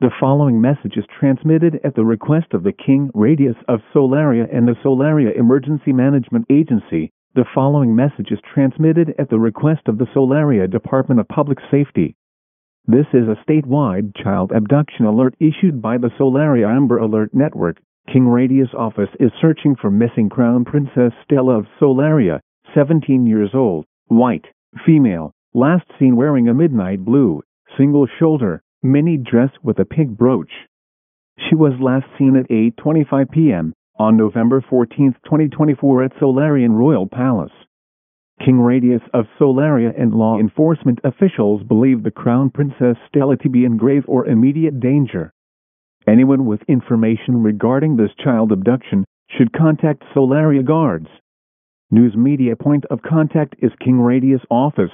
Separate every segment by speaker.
Speaker 1: The following message is transmitted at the request of the King Radius of Solaria and the Solaria Emergency Management Agency. The following message is transmitted at the request of the Solaria Department of Public Safety. This is a statewide child abduction alert issued by the Solaria Amber Alert Network. King Radius office is searching for missing Crown Princess Stella of Solaria, 17 years old, white, female, last seen wearing a midnight blue, single shoulder, mini dress with a pink brooch. She was last seen at 8:25 p.m. on November 14, 2024 at Solarian Royal Palace. King Radius of Solaria and law enforcement officials believe the Crown Princess Stella to be in grave or immediate danger. Anyone with information regarding this child abduction should contact Solaria Guards. News media point of contact is King Radius office.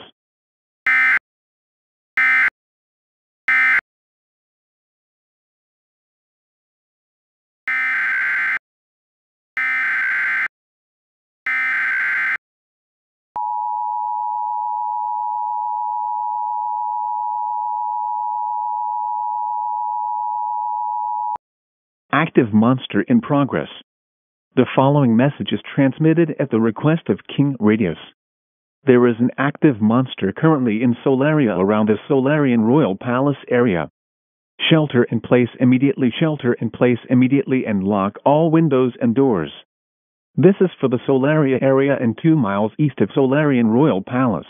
Speaker 1: Active monster in progress. The following message is transmitted at the request of King Radius. There is an active monster currently in Solaria around the Solarian Royal Palace area. Shelter in place immediately, shelter in place immediately, and lock all windows and doors. This is for the Solaria area and 2 miles east of Solarian Royal Palace.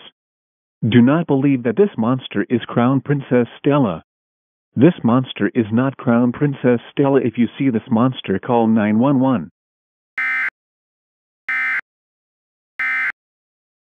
Speaker 1: Do not believe that this monster is Crown Princess Stella. This monster is not Crown Princess Stella. If you see this monster, call 911.